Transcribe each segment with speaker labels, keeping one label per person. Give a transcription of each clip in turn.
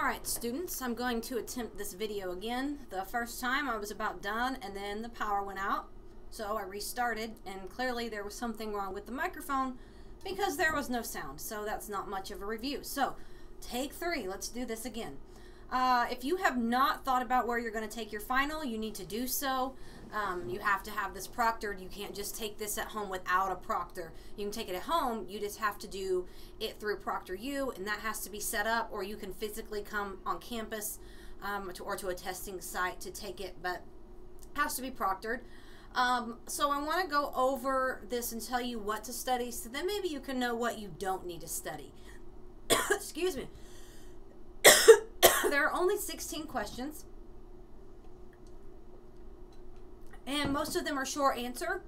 Speaker 1: Alright students, I'm going to attempt this video again. The first time I was about done and then the power went out. So I restarted and clearly there was something wrong with the microphone because there was no sound. So that's not much of a review. So take 3, let's do this again. If you have not thought about where you're going to take your final, you need to do so. You have to have this proctored. You can't just take this at home without a proctor. You can take it at home, you just have to do it through ProctorU, and that has to be set up, or you can physically come on campus or to a testing site to take it, but it has to be proctored. So I want to go over this and tell you what to study, so then maybe you can know what you don't need to study. Excuse me. There are only 16 questions, and most of them are short answer.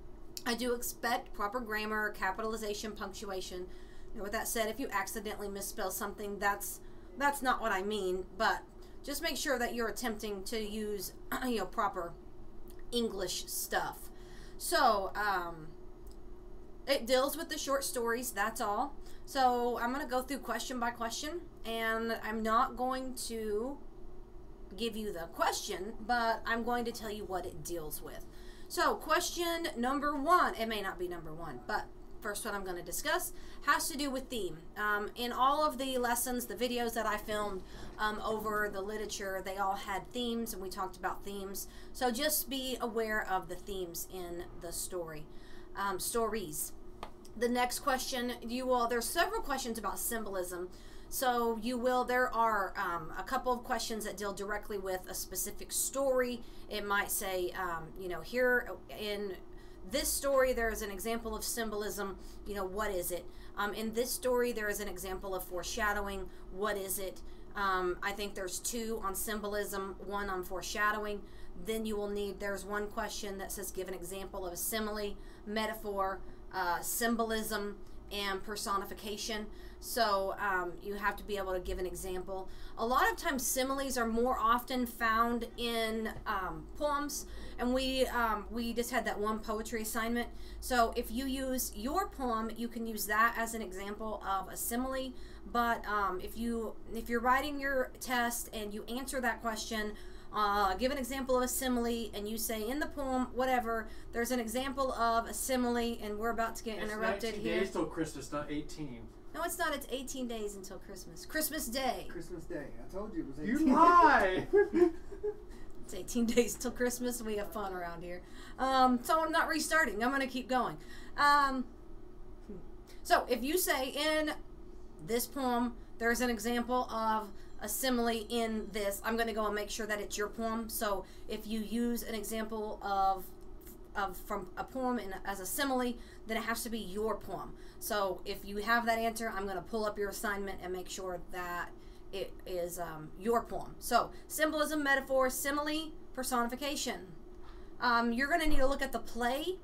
Speaker 1: I do expect proper grammar, capitalization, punctuation. And with that said, if you accidentally misspell something, that's not what I mean, but just make sure that you're attempting to use proper English stuff. So it deals with the short stories, that's all. So I'm going to go through question by question, and I'm not going to give you the question, but I'm going to tell you what it deals with. So question number 1, it may not be number 1, but first one I'm going to discuss has to do with theme. In all of the lessons, the videos that I filmed over the literature, they all had themes, and we talked about themes. So just be aware of the themes in the story, stories. The next question, there's several questions about symbolism. So there are a couple of questions that deal directly with a specific story. It might say, here in this story, there is an example of symbolism. What is it? In this story, there is an example of foreshadowing. What is it? I think there's 2 on symbolism, 1 on foreshadowing. Then there's one question that says, give an example of a simile, metaphor, symbolism, and personification. So you have to be able to give an example. A lot of times similes are more often found in poems, and we just had that one poetry assignment. So if you use your poem, you can use that as an example of a simile. But if you're writing your test and you answer that question, give an example of a simile, and you say in the poem, whatever, there's an example of a simile, and we're about to get interrupted here.
Speaker 2: 19 days till Christmas, not 18.
Speaker 1: No, it's not. It's 18 days until Christmas. Christmas Day.
Speaker 3: Christmas Day. I told you it was 18.
Speaker 2: You lie!
Speaker 1: It's 18 days till Christmas. We have fun around here. So I'm not restarting. I'm going to keep going. So if you say in this poem, there's an example of a simile in this, I'm going to go and make sure that it's your poem. So if you use an example from a poem as a simile, then it has to be your poem. So if you have that answer, I'm going to pull up your assignment and make sure that it is your poem. So symbolism, metaphor, simile, personification. You're going to need to look at the play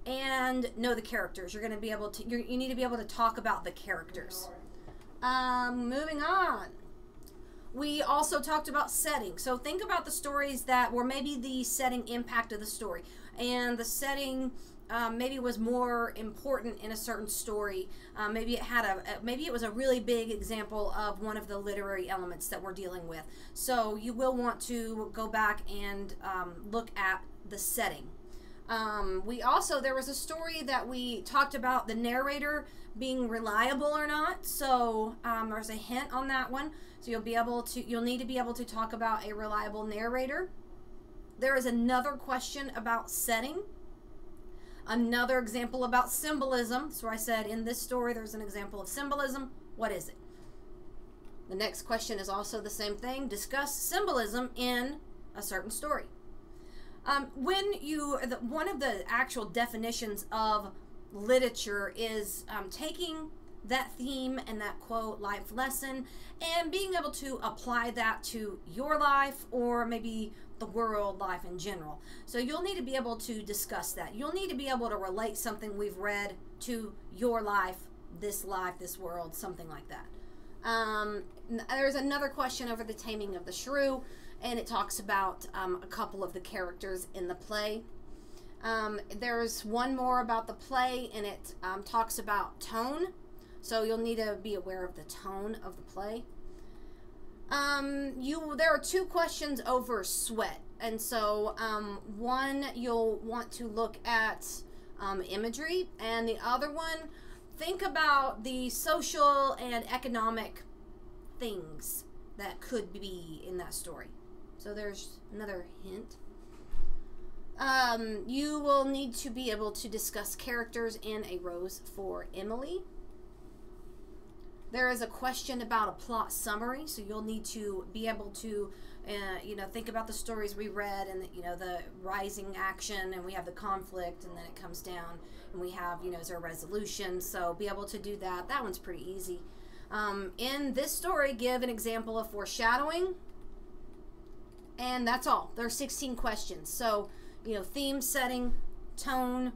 Speaker 1: and know the characters. You're going to be able to, you need to be able to talk about the characters. Moving on. We also talked about setting. So think about the stories that were maybe the setting impact of the story, and the setting maybe was more important in a certain story. Maybe it was a really big example of one of the literary elements that we're dealing with. So you will want to go back and look at the setting. There was a story that we talked about the narrator being reliable or not. So there's a hint on that one. So you'll need to be able to talk about a reliable narrator. There is another question about setting. Another example about symbolism. So I said in this story there's an example of symbolism. What is it? The next question is also the same thing. Discuss symbolism in a certain story. One of the actual definitions of literature is taking that theme and that quote, life lesson, and being able to apply that to your life or maybe the world, life in general. So you'll need to be able to discuss that. You'll need to be able to relate something we've read to your life, this world, something like that. There's another question over the Taming of the Shrew, and it talks about a couple of the characters in the play. There's one more about the play, and it talks about tone. So you'll need to be aware of the tone of the play. There are 2 questions over sweat, and so one you'll want to look at imagery, and the other one, think about the social and economic things that could be in that story. So there's another hint. You will need to be able to discuss characters in A Rose for Emily. There is a question about a plot summary, so you'll need to be able to, think about the stories we read, and the rising action, and we have the conflict, and then it comes down, and we have, is there a resolution? So be able to do that. That one's pretty easy. In this story, give an example of foreshadowing, and that's all. There are 16 questions. So, theme, setting, tone,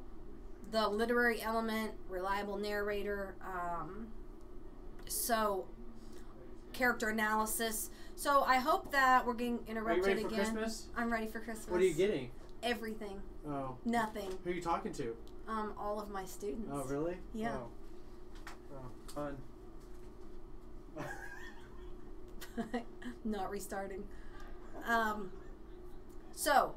Speaker 1: the literary element, reliable narrator, so character analysis. So I hope that we're getting interrupted
Speaker 2: again. Are you ready for
Speaker 1: again.
Speaker 2: Christmas?
Speaker 1: I'm ready for Christmas.
Speaker 2: What are you getting?
Speaker 1: Everything.
Speaker 2: Oh.
Speaker 1: Nothing.
Speaker 2: Who are you talking to?
Speaker 1: All of my students.
Speaker 2: Oh, really?
Speaker 1: Yeah.
Speaker 2: Oh, fun.
Speaker 1: Not restarting. So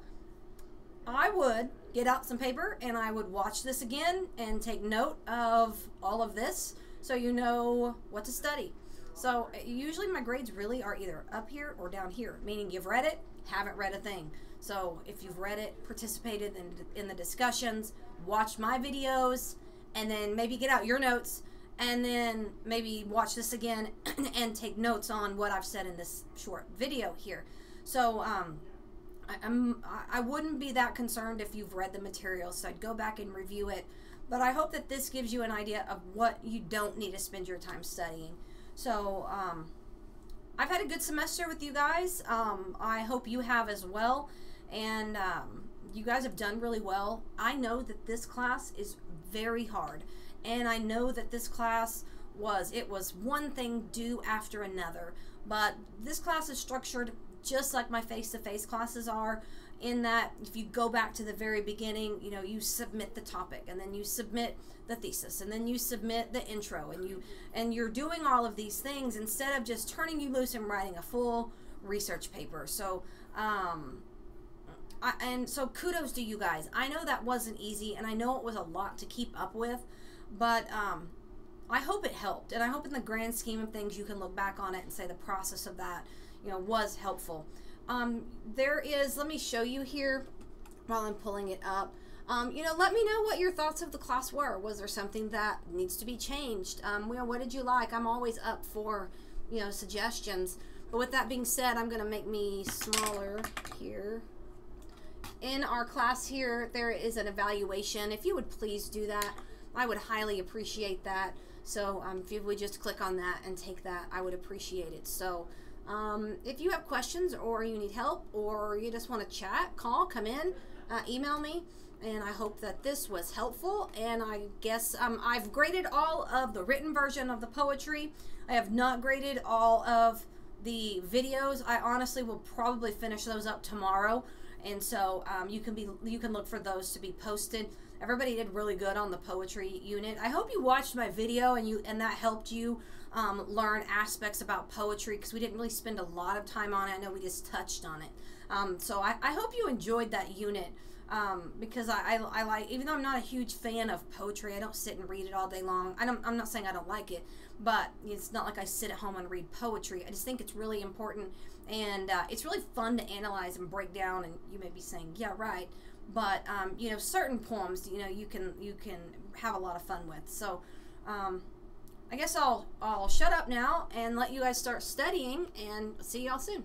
Speaker 1: I would get out some paper and I would watch this again and take note of all of this so you know what to study. So usually my grades really are either up here or down here, meaning you've read it, haven't read a thing. So if you've read it, participated in the discussions, watched my videos, and then maybe get out your notes, and then maybe watch this again and take notes on what I've said in this short video here. So I wouldn't be that concerned if you've read the material, so I'd go back and review it. But I hope that this gives you an idea of what you don't need to spend your time studying. So I've had a good semester with you guys. I hope you have as well. And you guys have done really well. I know that this class is very hard. And I know that this class was one thing due after another. But this class is structured just like my face-to-face classes are, in that if you go back to the very beginning, you submit the topic, and then you submit the thesis, and then you submit the intro, and you're doing all of these things instead of just turning you loose and writing a full research paper. So so kudos to you guys. I know that wasn't easy, and I know it was a lot to keep up with, but I hope it helped, and I hope in the grand scheme of things you can look back on it and say the process of that was helpful. Let me show you here while I'm pulling it up. Let me know what your thoughts of the class were. Was there something that needs to be changed? What did you like? I'm always up for, suggestions. But with that being said, I'm going to make me smaller here. In our class here, there is an evaluation. If you would please do that, I would highly appreciate that. So if you would just click on that and take that, I would appreciate it. So if you have questions, or you need help, or you just want to chat, come in, email me, and I hope that this was helpful. And I guess I've graded all of the written version of the poetry. I have not graded all of the videos. I honestly will probably finish those up tomorrow, and so you can look for those to be posted. Everybody did really good on the poetry unit. I hope you watched my video and that helped you learn aspects about poetry, because we didn't really spend a lot of time on it. I know we just touched on it. So I hope you enjoyed that unit, because I like, even though I'm not a huge fan of poetry, I don't sit and read it all day long. I'm not saying I don't like it, but it's not like I sit at home and read poetry. I just think it's really important, and it's really fun to analyze and break down. And you may be saying, yeah, right. But certain poems, you can have a lot of fun with. So I guess I'll shut up now and let you guys start studying, and see y'all soon.